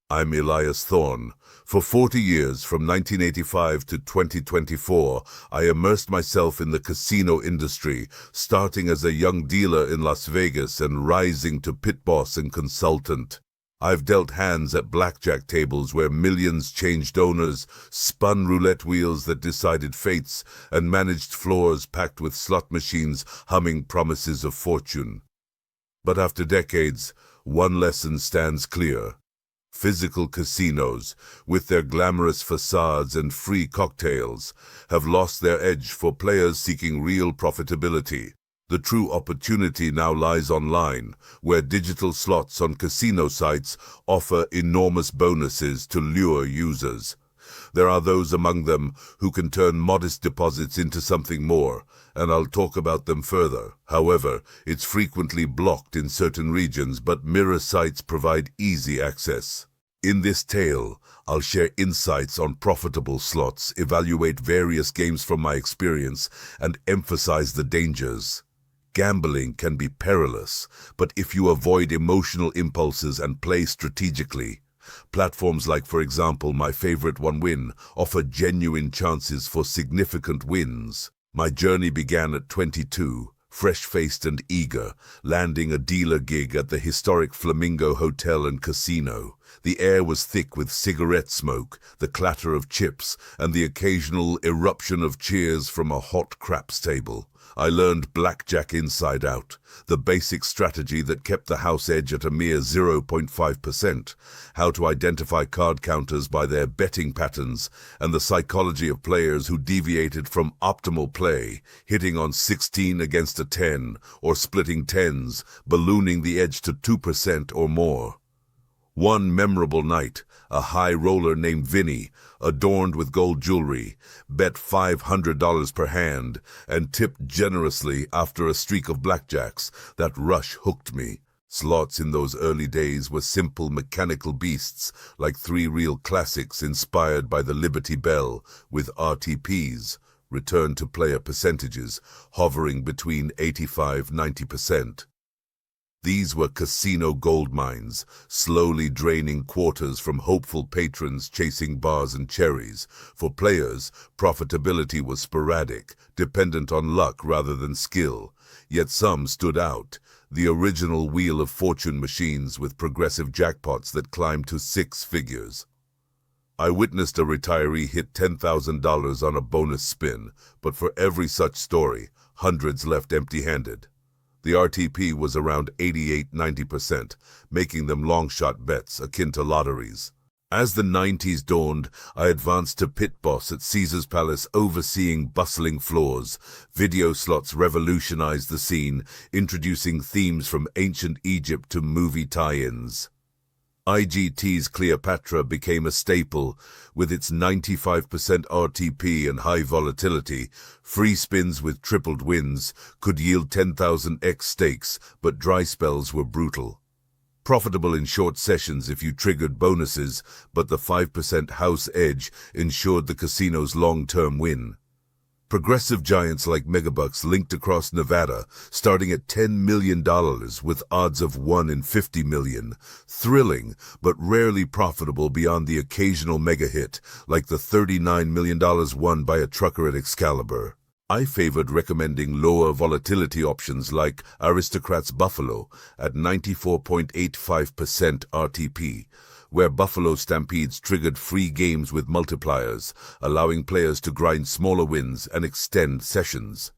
I'm Elias Thorne. For 40 years, from 1985 to 2024, I immersed myself in the casino industry, starting as a young dealer in Las Vegas and rising to pit boss and consultant. I've dealt hands at blackjack tables where millions changed owners, spun roulette wheels that decided fates, and managed floors packed with slot machines humming promises of fortune. But after decades, one lesson stands clear. Physical casinos, with their glamorous facades and free cocktails, have lost their edge for players seeking real profitability. The true opportunity now lies online, where digital slots on casino sites offer enormous bonuses to lure users. There are those among them who can turn modest deposits into something more, and I'll talk about them further. However, it's frequently blocked in certain regions, but mirror sites provide easy access. In this tale, I'll share insights on profitable slots, evaluate various games from my experience, and emphasize the dangers. Gambling can be perilous, but if you avoid emotional impulses and play strategically, platforms like, for example, my favorite one, Win, offer genuine chances for significant wins. My journey began at 22, fresh-faced and eager, landing a dealer gig at the historic Flamingo Hotel and Casino. The air was thick with cigarette smoke, the clatter of chips, and the occasional eruption of cheers from a hot craps table. I learned blackjack inside out, the basic strategy that kept the house edge at a mere 0.5%, how to identify card counters by their betting patterns, and the psychology of players who deviated from optimal play, hitting on 16 against a 10, or splitting tens, ballooning the edge to 2% or more. One memorable night, a high roller named Vinny, adorned with gold jewelry, bet $500 per hand and tipped generously after a streak of blackjacks. That rush hooked me. Slots in those early days were simple mechanical beasts, like three real classics inspired by the Liberty Bell, with RTPs, return to player percentages, hovering between 85–90%. These were casino gold mines, slowly draining quarters from hopeful patrons chasing bars and cherries. For players, profitability was sporadic, dependent on luck rather than skill. Yet some stood out. The original Wheel of Fortune machines with progressive jackpots that climbed to 6 figures. I witnessed a retiree hit $10,000 on a bonus spin, but for every such story, hundreds left empty-handed. The RTP was around 88–90%, making them long-shot bets akin to lotteries. As the 90s dawned, I advanced to pit boss at Caesar's Palace, overseeing bustling floors. Video slots revolutionized the scene, introducing themes from ancient Egypt to movie tie-ins. IGT's Cleopatra became a staple, with its 95% RTP and high volatility. Free spins with tripled wins could yield 10,000x stakes, but dry spells were brutal. Profitable in short sessions if you triggered bonuses, but the 5% house edge ensured the casino's long-term win. Progressive giants like Megabucks linked across Nevada, starting at $10 million with odds of 1 in 50 million. Thrilling, but rarely profitable beyond the occasional mega hit, like the $39 million won by a trucker at Excalibur. I favored recommending lower volatility options like Aristocrat's Buffalo at 94.85% RTP, where Buffalo Stampedes triggered free games with multipliers, allowing players to grind smaller wins and extend sessions.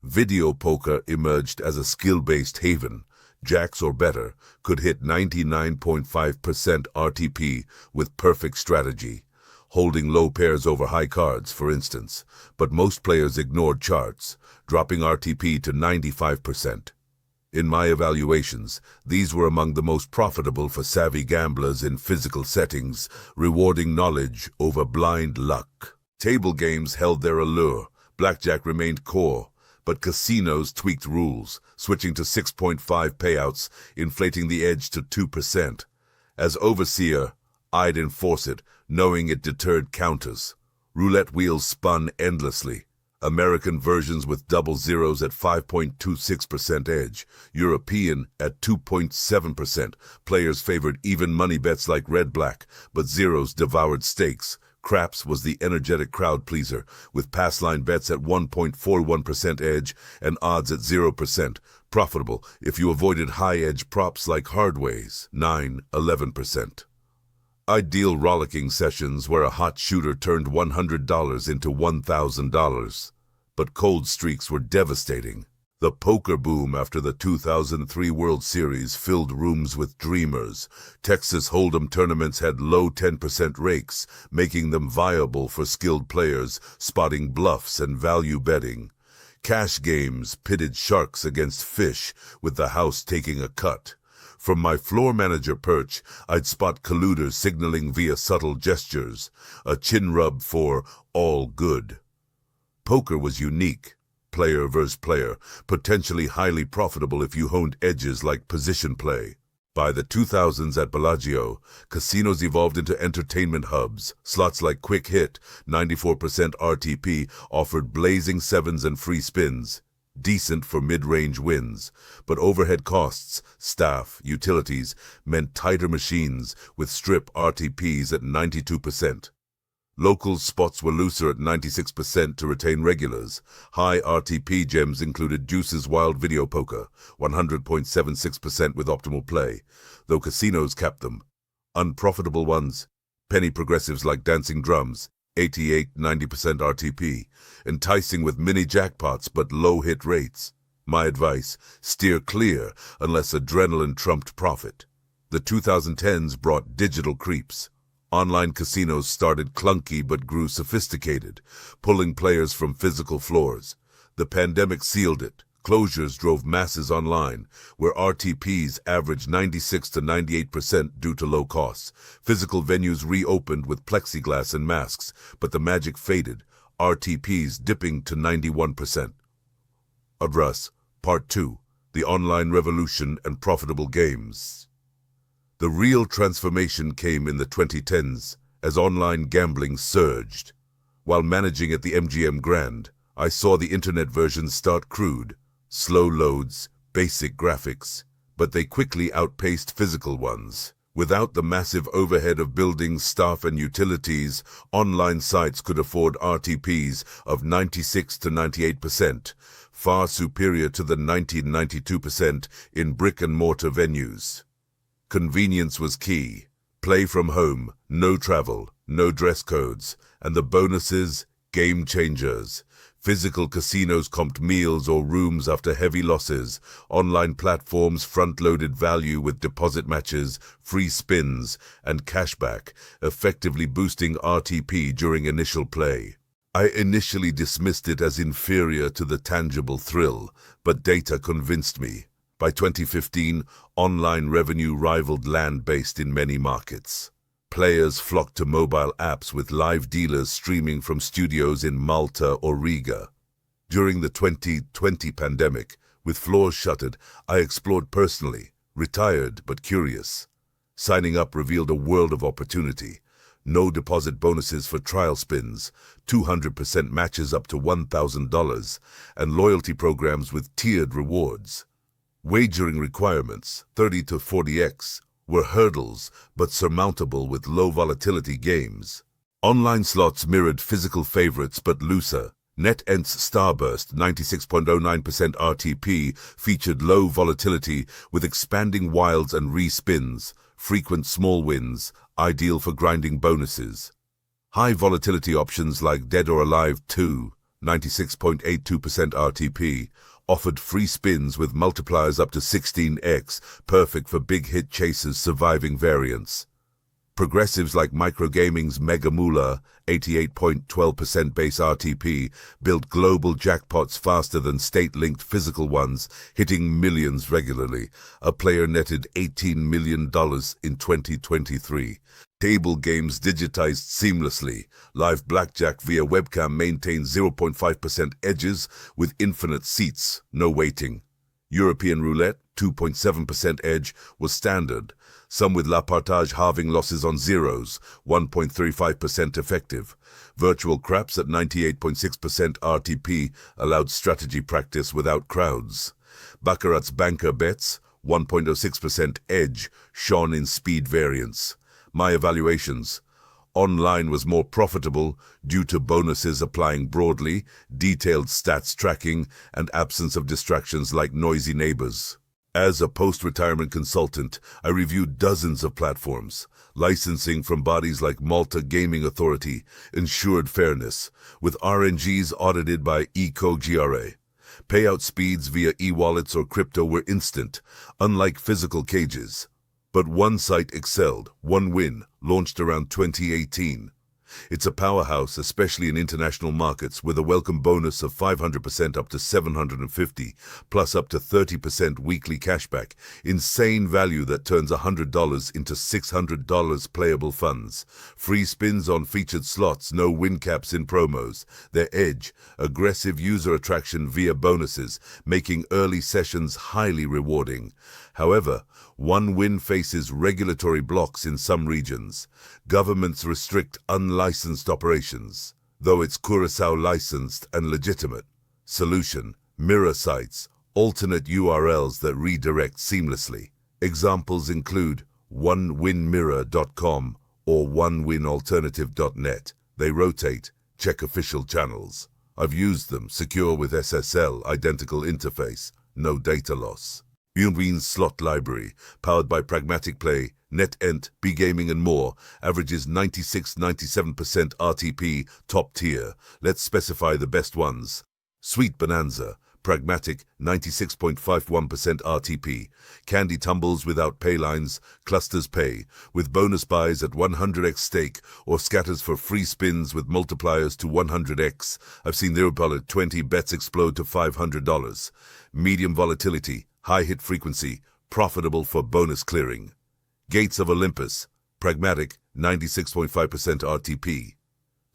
Video poker emerged as a skill-based haven. Jacks or better could hit 99.5% RTP with perfect strategy, holding low pairs over high cards, for instance, but most players ignored charts, dropping RTP to 95%. In my evaluations, these were among the most profitable for savvy gamblers in physical settings, rewarding knowledge over blind luck. Table games held their allure. Blackjack remained core, but casinos tweaked rules, switching to 6.5 payouts, inflating the edge to 2%. As overseer, I'd enforce it, knowing it deterred counters. Roulette wheels spun endlessly. American versions with double zeros at 5.26% edge, European at 2.7%. Players favored even money bets like red-black, but zeros devoured stakes. Craps was the energetic crowd pleaser, with pass line bets at 1.41% edge and odds at 0%. Profitable if you avoided high-edge props like hardways, 9-11%. Ideal rollicking sessions where a hot shooter turned $100 into $1,000. But cold streaks were devastating. The poker boom after the 2003 World Series filled rooms with dreamers. Texas Hold'em tournaments had low 10% rakes, making them viable for skilled players spotting bluffs and value betting. Cash games pitted sharks against fish, with the house taking a cut. From my floor manager perch, I'd spot colluders signaling via subtle gestures, a chin rub for all good. Poker was unique, player versus player, potentially highly profitable if you honed edges like position play. By the 2000s at Bellagio, casinos evolved into entertainment hubs. Slots like Quick Hit, 94% RTP, offered blazing sevens and free spins. Decent for mid-range wins, but overhead costs, staff, utilities, meant tighter machines with strip RTPs at 92%. Local spots were looser at 96% to retain regulars. High RTP gems included Juice's Wild Video Poker, 100.76% with optimal play, though casinos capped them. Unprofitable ones, penny progressives like Dancing Drums, 88-90% RTP, enticing with mini jackpots but low hit rates. My advice, steer clear unless adrenaline trumped profit. The 2010s brought digital creeps. Online casinos started clunky but grew sophisticated, pulling players from physical floors. The pandemic sealed it. Closures drove masses online, where RTPs averaged 96 to 98% due to low costs. Physical venues reopened with plexiglass and masks, but the magic faded, RTPs dipping to 91%. Address, Part 2, The Online Revolution and Profitable Games. The real transformation came in the 2010s, as online gambling surged. While managing at the MGM Grand, I saw the internet versions start crude, slow loads, basic graphics, but they quickly outpaced physical ones. Without the massive overhead of buildings, staff, and utilities, online sites could afford RTPs of 96 to 98%, far superior to the 90-92% in brick-and-mortar venues. Convenience was key. Play from home, no travel, no dress codes, and the bonuses, game changers. Physical casinos comped meals or rooms after heavy losses. Online platforms front-loaded value with deposit matches, free spins, and cashback, effectively boosting RTP during initial play. I initially dismissed it as inferior to the tangible thrill, but data convinced me. By 2015, online revenue rivaled land-based in many markets. Players flocked to mobile apps with live dealers streaming from studios in Malta or Riga. During the 2020 pandemic, with floors shuttered, I explored personally, retired but curious. Signing up revealed a world of opportunity. No deposit bonuses for trial spins, 200% matches up to $1,000, and loyalty programs with tiered rewards. Wagering requirements, 30 to 40x, were hurdles, but surmountable with low volatility games. Online slots mirrored physical favorites but looser. NetEnt's Starburst 96.09% RTP featured low volatility with expanding wilds and re-spins, frequent small wins, ideal for grinding bonuses. High volatility options like Dead or Alive 2, 96.82% RTP, offered free spins with multipliers up to 16x, perfect for big hit chasers surviving variants. Progressives like Microgaming's Mega Moolah, 88.12% base RTP, built global jackpots faster than state-linked physical ones, hitting millions regularly. A player netted $18 million in 2023. Table games digitized seamlessly. Live blackjack via webcam maintained 0.5% edges with infinite seats, no waiting. European roulette, 2.7% edge, was standard. some with La Partage halving losses on zeros, 1.35% effective. Virtual craps at 98.6% RTP allowed strategy practice without crowds. Baccarat's banker bets, 1.06% edge, shone in speed variance. My evaluations. Online was more profitable due to bonuses applying broadly, detailed stats tracking, and absence of distractions like noisy neighbors. As a post-retirement consultant, I reviewed dozens of platforms. Licensing from bodies like Malta Gaming Authority ensured fairness, with RNGs audited by EcoGRA. Payout speeds via e-wallets or crypto were instant, unlike physical cages. But one site excelled, OneWin, launched around 2018. It's a powerhouse, especially in international markets, with a welcome bonus of 500% up to 750, plus up to 30% weekly cashback. Insane value that turns $100 into $600 playable funds. Free spins on featured slots, no win caps in promos. Their edge, aggressive user attraction via bonuses, making early sessions highly rewarding. However, OneWin faces regulatory blocks in some regions. Governments restrict unlicensed operations, though it's Curaçao licensed and legitimate. Solution: mirror sites, alternate URLs that redirect seamlessly. Examples include onewinmirror.com or onewinalternative.net. They rotate. Check official channels. I've used them, secure with SSL, identical interface, no data loss. OneWin's slot library, powered by Pragmatic Play, NetEnt, B-Gaming and more, averages 96-97% RTP, top tier. Let's specify the best ones. Sweet Bonanza, Pragmatic, 96.51% RTP. Candy Tumbles without pay lines, Clusters Pay, with bonus buys at 100x stake, or scatters for free spins with multipliers to 100x. I've seen their $20 bets explode to $500. Medium volatility, high hit frequency, profitable for bonus clearing. Gates of Olympus, Pragmatic, 96.5% RTP.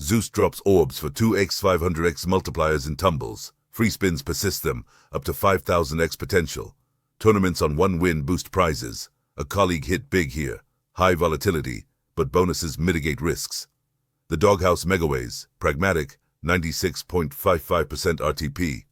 Zeus drops orbs for 2x 500x multipliers in tumbles. Free spins persist them, up to 5,000x potential. Tournaments on OneWin boost prizes. A colleague hit big here. High volatility, but bonuses mitigate risks. The Doghouse Megaways, Pragmatic, 96.55% RTP.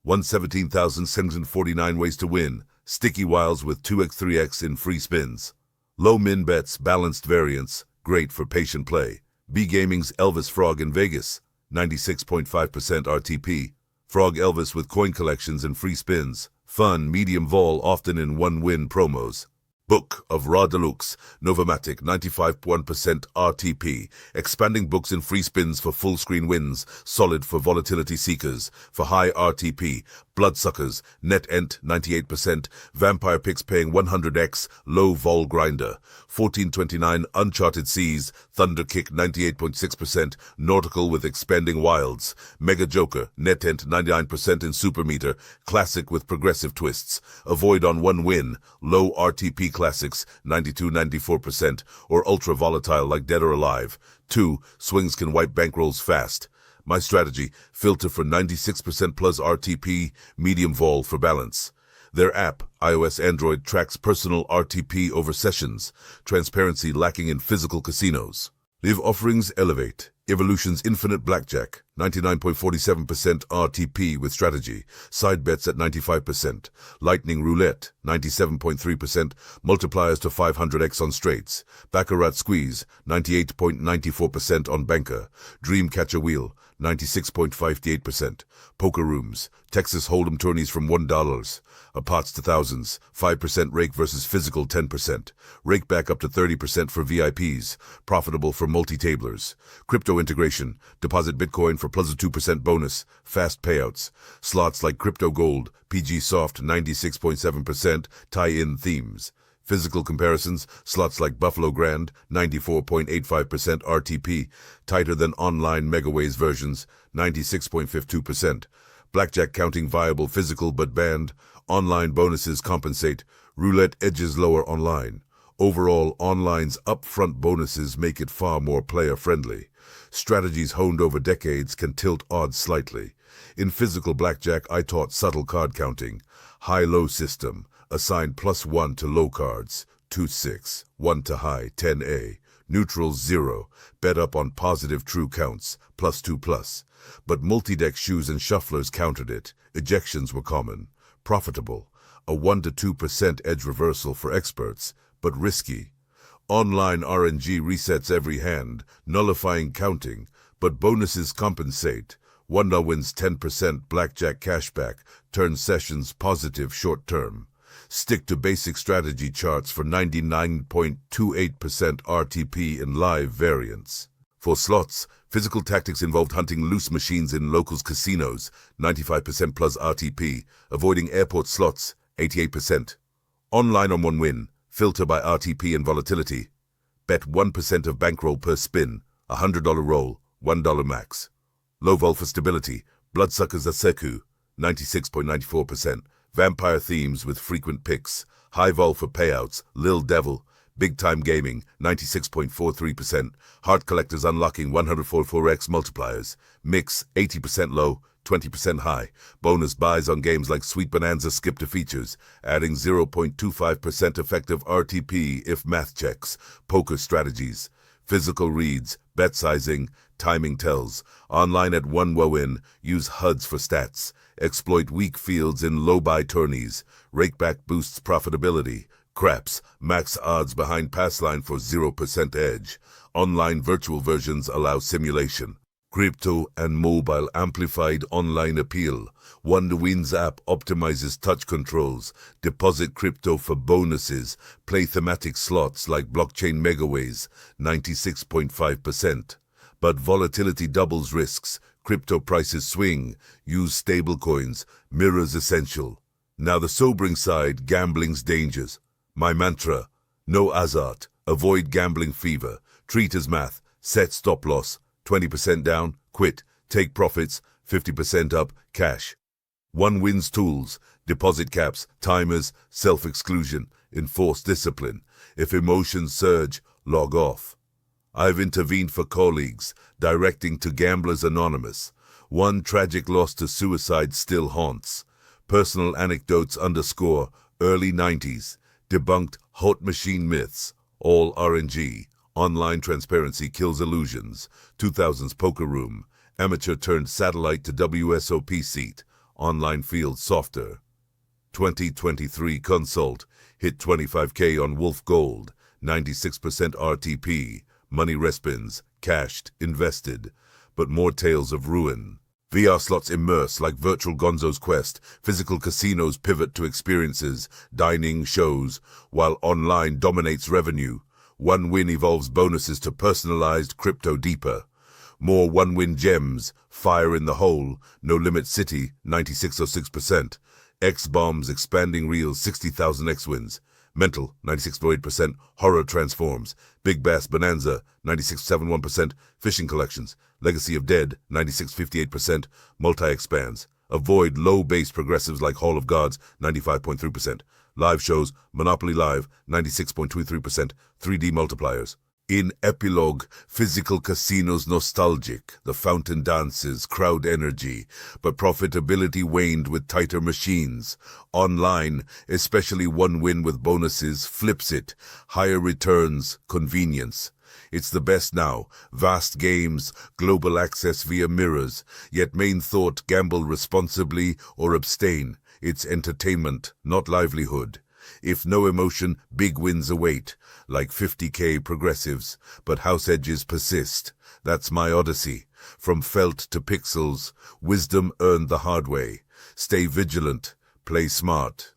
117,749 ways to win. Sticky wiles with 2x 3x in free spins. Low min bets, balanced variance, great for patient play. B-Gaming's Elvis Frog in Vegas, 96.5% RTP. Frog Elvis with coin collections and free spins. Fun, medium vol, often in OneWin promos. Book of Ra Deluxe, Novamatic, 95.1% RTP. Expanding books and free spins for full screen wins. Solid for volatility seekers. For high RTP. Bloodsuckers, NetEnt, 98%. Vampire Picks paying 100x. Low vol grinder. 1429 Uncharted Seas. Thunder Kick, 98.6%. Nautical with expanding wilds. Mega Joker, NetEnt, 99% in Supermeter. Classic with progressive twists. Avoid on OneWin. Low RTP classics, 92-94%, or ultra volatile like Dead or Alive. 2. Swings can wipe bankrolls fast. My strategy, filter for 96% plus RTP, medium vol for balance. Their app, iOS Android, tracks personal RTP over sessions. Transparency lacking in physical casinos. Live offerings elevate. Evolution's Infinite Blackjack, 99.47% RTP with strategy. Side bets at 95%. Lightning Roulette, 97.3%. Multipliers to 500x on straights. Baccarat Squeeze, 98.94% on banker. Dreamcatcher Wheel, 96.58%. Poker Rooms, Texas Hold'em tourneys from $1. Pots to thousands, 5% rake versus physical 10%. Rake back up to 30% for VIPs, profitable for multi-tablers. Crypto integration, deposit Bitcoin for plus a 2% bonus, fast payouts. Slots like Crypto Gold, PG Soft 96.7%, tie-in themes. Physical comparisons, slots like Buffalo Grand, 94.85% RTP, tighter than online Megaways versions, 96.52%. Blackjack counting viable physical but banned. Online bonuses compensate. Roulette edges lower online. Overall, online's upfront bonuses make it far more player-friendly. Strategies honed over decades can tilt odds slightly. In physical blackjack, I taught subtle card counting. High-low system. Assigned +1 to low cards. 1.26, 1 to high, 10A. Neutral 0, bet up on positive true counts, +2+. But multi-deck shoes and shufflers countered it. Ejections were common. Profitable. A 1 to 2% edge reversal for experts, but risky. Online RNG resets every hand, nullifying counting, but bonuses compensate. $1 wins 10% blackjack cashback, turns sessions positive short-term. Stick to basic strategy charts for 99.28% RTP in live variants. For slots, physical tactics involved hunting loose machines in locals casinos, 95% plus RTP, avoiding airport slots, 88%. Online on one win, filter by RTP and volatility. Bet 1% of bankroll per spin, $100 roll, $1 max. Low vol for stability, Bloodsuckers Aseku, 96.94%. Vampire themes with frequent picks. High vol for payouts, Lil Devil. Big Time Gaming, 96.43%. Heart Collectors unlocking 144x multipliers. Mix, 80% low, 20% high. Bonus buys on games like Sweet Bonanza skip to features, adding 0.25% effective RTP if math checks. Poker strategies. Physical reads, bet sizing, timing tells. Online at 1 win, use HUDs for stats. Exploit weak fields in low-buy tourneys. Rakeback boosts profitability. Craps, max odds behind pass line for 0% edge. Online virtual versions allow simulation. Crypto and mobile amplified online appeal. Wonderwin's app optimizes touch controls. Deposit crypto for bonuses. Play thematic slots like blockchain megaways, 96.5%. But volatility doubles risks. Crypto prices swing. Use stablecoins. Mirrors essential. Now the sobering side, gambling's dangers. My mantra, no hazard. Avoid gambling fever. Treat as math. Set stop loss. 20% down, quit. Take profits, 50% up, cash. One wins tools, deposit caps, timers, self-exclusion, enforce discipline. If emotions surge, log off. I've intervened for colleagues, directing to Gamblers Anonymous. One tragic loss to suicide still haunts. Personal anecdotes underscore early 90s. Debunked hot machine myths, all RNG. Online transparency kills illusions. 2000s poker room. Amateur turned satellite to WSOP seat. Online field softer. 2023 consult. Hit 25K on Wolf Gold. 96% RTP. Money respins. Cashed. Invested. But more tales of ruin. VR slots immerse like virtual Gonzo's Quest. Physical casinos pivot to experiences, dining, shows, while online dominates revenue. One win evolves bonuses to personalized crypto deeper. More one-win gems, fire in the hole, no limit city, 96.06%. X-bombs expanding reels, 60,000 X-wins. Mental, 96.8%. Horror transforms. Big Bass Bonanza, 96.71%. Fishing collections. Legacy of Dead, 96.58%. Multi-expands. Avoid low-base progressives like Hall of Gods, 95.3%. Live shows, Monopoly Live, 96.23%, 3D multipliers. In epilogue, physical casinos nostalgic, the fountain dances, crowd energy, but profitability waned with tighter machines. Online, especially one win with bonuses, flips it, higher returns, convenience. It's the best now, vast games, global access via mirrors, yet main thought, gamble responsibly or abstain. It's entertainment, not livelihood. If no emotion, big wins await, like 50K progressives, but house edges persist. That's my odyssey. From felt to pixels, wisdom earned the hard way. Stay vigilant, play smart.